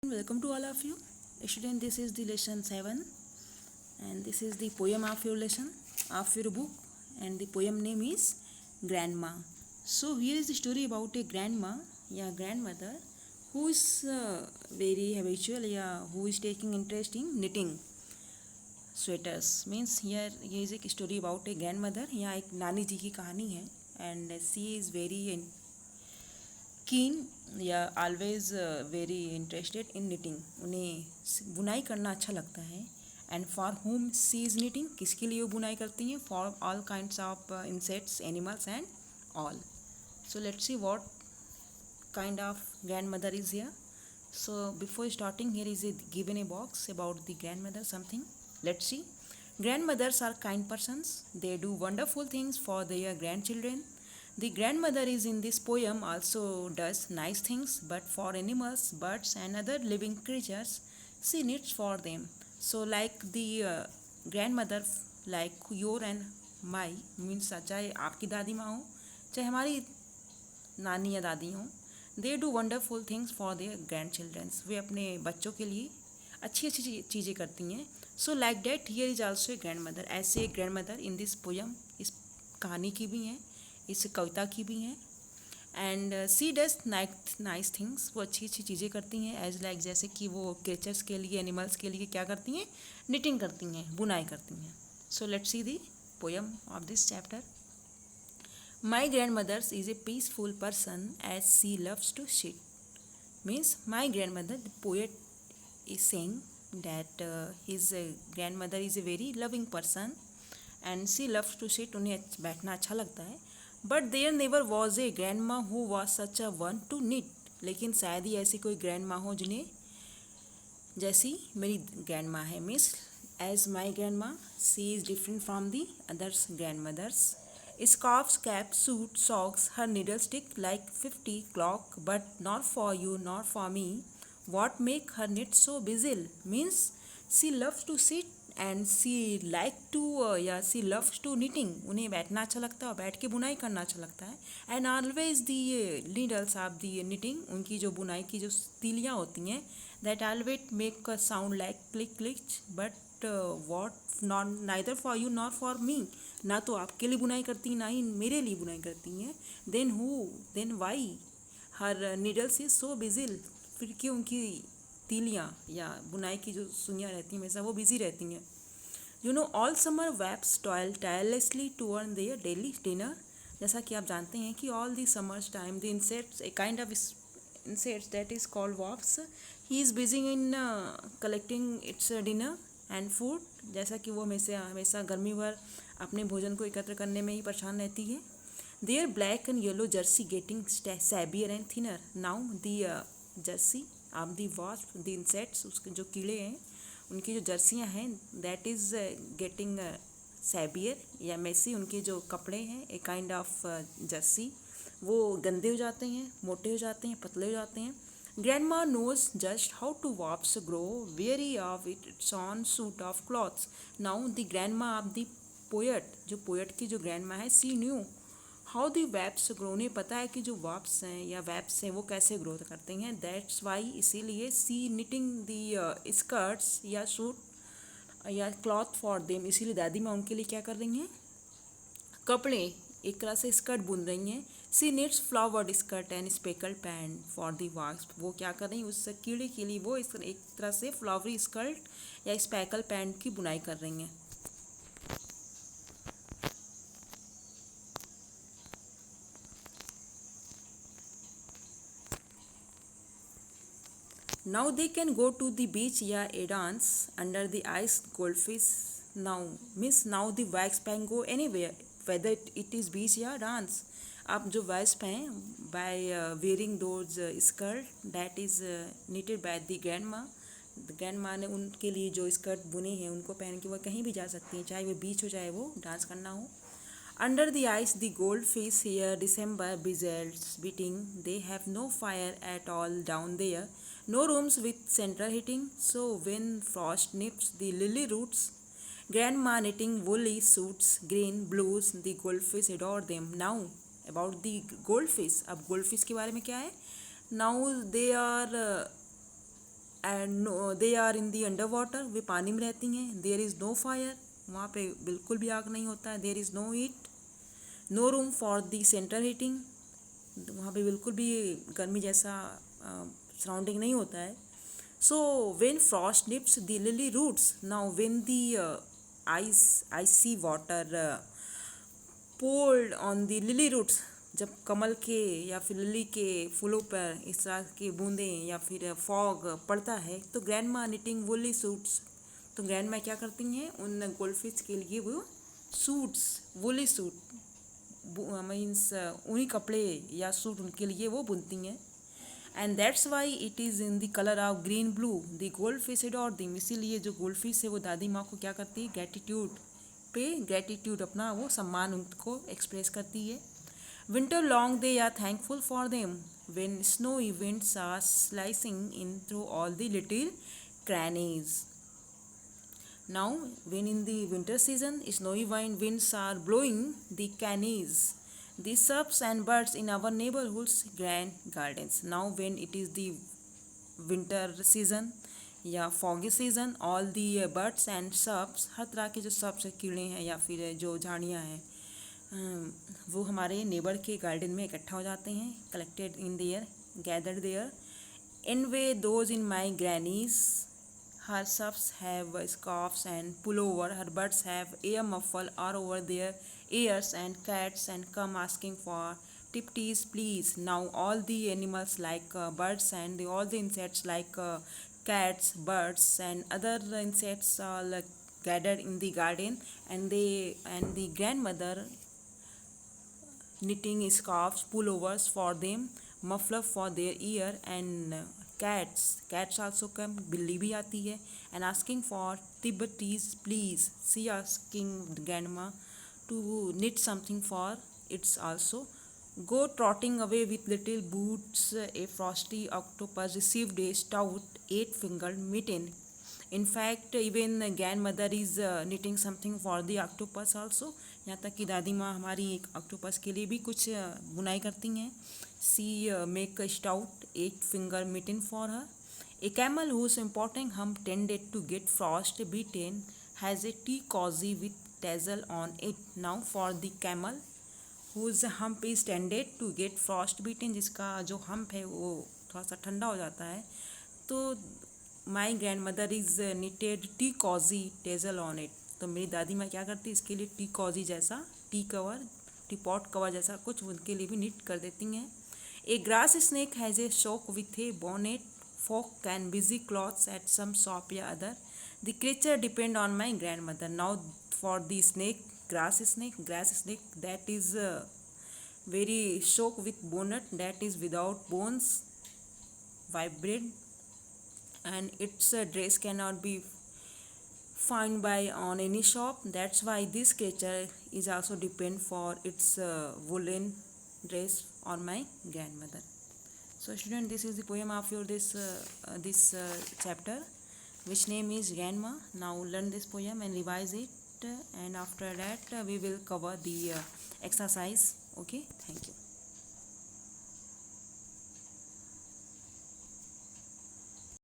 Welcome to all of you. Student, this is the lesson 7 and this is the poem of your lesson, of your book, and the poem name is Grandma. So here is the story about a grandma, grandmother, who is very habitual, who is taking interest in knitting sweaters. Means here is a story about a grandmother. यहाँ एक नानी जी की कहानी है and she is very keen या always very interested in knitting. उन्हें बुनाई करना अच्छा लगता है. And for whom she is knitting, किसके लिए वो बुनाई करती हैं? For all kinds of insects, animals and all. So let's see what kind of grandmother is here. So before starting, here is a given a box about the grandmother something. Let's see. Grandmothers are kind persons. They do wonderful things for their grandchildren. The grandmother is in this poem also does nice things, but for animals, birds and other living creatures, she knits for them. So like the grandmother, like your and my, means चाहे आपकी दादी माँ हो, चाहे हमारी नानी या दादी हों, they do wonderful things for their grandchildrens. वे अपने बच्चों के लिए अच्छी अच्छी चीज़ें करती हैं. So like that here is also a grandmother. ऐसे एक grandmother in this poem, इस कहानी की भी हैं, इस कविता की भी हैं. And she does nice things. वो अच्छी अच्छी चीज़ें करती हैं. एज लाइक जैसे कि वो क्रिएचर्स के लिए, एनिमल्स के लिए क्या करती हैं? निटिंग करती हैं, बुनाई करती हैं. सो let's C the poem of this chapter. My grandmother is a peaceful person as she loves to sit. Means my grandmother, the poet is saying that his grandmother is a very loving person and she loves to sit. उन्हें बैठना अच्छा लगता है. But there never was a grandma who was such a one to knit. लेकिन शायद ही ऐसी कोई grandma हो जिन्हें जैसी मेरी grandma है. Miss as my grandma, she is different from the others grandmothers. Scarves, cap, suit, socks, her needle stick like 50 clock, but not for you, not for me. What make her knit so busy? Means she loves to sit and she like to she loves to knitting. उन्हें बैठना अच्छा लगता है और बैठ के बुनाई करना अच्छा लगता है. And always the needles of the knitting, उनकी जो बुनाई की जो तीलियाँ होती हैं, that always make a sound like click click, but what not neither for you nor for me. ना तो आपके लिए बुनाई करती, ना ही मेरे लिए बुनाई करती हैं. Then why her needles is so busy. फिर क्यों उनकी तीलियाँ या बुनाई की जो सुइयाँ रहती हैं हमेशा वो बिजी रहती हैं. You know all summer wasps toil tirelessly to earn their daily dinner. जैसा कि आप जानते हैं कि all the summers time the insects, a kind of insects that is called wasps, he is busy in collecting its dinner and food. जैसा कि वो हमेशा गर्मी भर अपने भोजन को एकत्र करने में ही परेशान रहती है. Their black and yellow jersey getting shabbier and thinner. Now the jersey of the wasp, the insects, उसके जो कीड़े हैं उनकी जो जर्सियाँ हैं, दैट इज़ गेटिंग सैबियर या मेसी. उनके जो कपड़े हैं, ए काइंड ऑफ जर्सी, वो गंदे हो जाते हैं, मोटे हो जाते हैं, पतले हो जाते हैं. Grandma knows just how to wasps grow, weary of its own suit of clothes. Now the grandma of the poet, जो poet की जो grandma है, she knew how the wasps grow. उन्हें पता है कि जो wasps हैं या wasps हैं वो कैसे ग्रो करते हैं. That's why, इसीलिए she knitting the skirts या सूट या क्लॉथ फॉर देम. इसीलिए दादी माँ उनके लिए क्या कर रही हैं? कपड़े, एक तरह से स्कर्ट बुन रही हैं. She needs flowered skirt and speckle pant for the wasp. वो क्या कर रही हैं? उस कीड़े के लिए वो एक तरह से फ्लावरी स्कर्ट या स्पेकल पैंट की बुनाई कर रही हैं. Now they can go to the beach या a dance under the ice goldfish. Now miss now the wax can go anywhere whether it is beach या dance. अब जो वाइस्प हैं, by wearing those skirt that is knitted by the grandma ने उनके लिए जो skirt बुने हैं उनको पहन के वो कहीं भी जा सकती हैं, चाहे वो बीच हो चाहे वो डांस करना हो. Under the ice the gold fish hear December blizzards beating. They have no fire at all down there, no rooms with central heating. So when frost nips the lily roots, grandma knitting woolly suits, green, blues, the goldfish adore them. Now about the goldfish. अब goldfish के बारे में क्या है? Now they are and they are in the under water, वे पानी में रहती हैं. देयर इज़ नो फायर, वहाँ पे बिल्कुल भी आग नहीं होता है. There is no heat, no room for the central heating, वहाँ पे बिल्कुल भी गर्मी जैसा सराउंडिंग नहीं होता है. So when frost nips the lily roots, now when the icy water poured on the lily roots, जब कमल के या फिर लिली के फूलों पर इस तरह की बूंदें या फिर फॉग पड़ता है, तो ग्रैंड माँ निटिंग वुली सूट्स, तो ग्रैंड माँ क्या करती हैं, उन गोल्डफिश के लिए वो सूट्स, वुली सूट मीन्स ऊनी कपड़े या सूट उनके लिए वो बुनती हैं. And that's why it is in the colour of green blue, the gold fish adore them, इसीलिए जो गोल्ड फिश है वो दादी माँ को क्या करती है, ग्रेटिट्यूड पे ग्रेटिट्यूड अपना वो सम्मान उनको एक्सप्रेस करती है. Winter long they are thankful for them when snow events are slicing in through all the little crannies. Now, when in the winter season, snowy winds are blowing the crannies, the shrubs and birds in our neighborhood's grand gardens. Now, when it is the winter season या foggy season, all the birds and shrubs, हर तरह के जो shrubs कीड़े हैं या फिर जो झाड़ियाँ हैं, वो हमारे नेबर के गार्डन में इकट्ठा हो जाते हैं. Collected in there, gathered there. Anyway, those in my granny's, her shrubs have scarves and pullover, her birds have ear muffle all over their ears, and cats and come asking for tipties please. Now all the animals like birds and all the insects like cats, birds and other insects all gathered in the garden, and the grandmother knitting scarves, pullovers for them, muffler for their ear, and cats also come, बिल्ली भी आती है, and asking for Tibetis please, she asking grandma to knit something for it's also. Go trotting away with little boots, a frosty octopus received a stout 8-fingered mitten. In fact, even grandmother is knitting something for the octopus also. यहाँ तक कि दादी माँ हमारी एक octopus के लिए भी कुछ बुनाई करती हैं. She make a stout 8-finger mitten for her. A camel whose importing hump tended to get frost beaten has a tea cozy with tassel on it. Now for the camel whose hump is tended to get frost beaten, जिसका जो hump है वो थोड़ा सा ठंडा हो जाता है, तो my grandmother is knitted tea cosy tassel on it, तो मेरी दादी माँ क्या करती है, इसके लिए टी कॉजी जैसा, tea cover, tea pot cover जैसा कुछ उनके लिए भी निट कर देती हैं. A grass snake has a shock with a bonnet, folk can busy clothes at some shop या other. The creature depend on my grandmother. Now for the snake, grass snake that is very shock with bonnet, that is without bones, vibrate, and its dress cannot be found by on any shop. That's why this creature is also depend for its woolen dress on my grandmother. So student, this is the poem of your this chapter, which name is Grandma. Now learn this poem and revise it, and after that we will cover the exercise. Okay, thank you.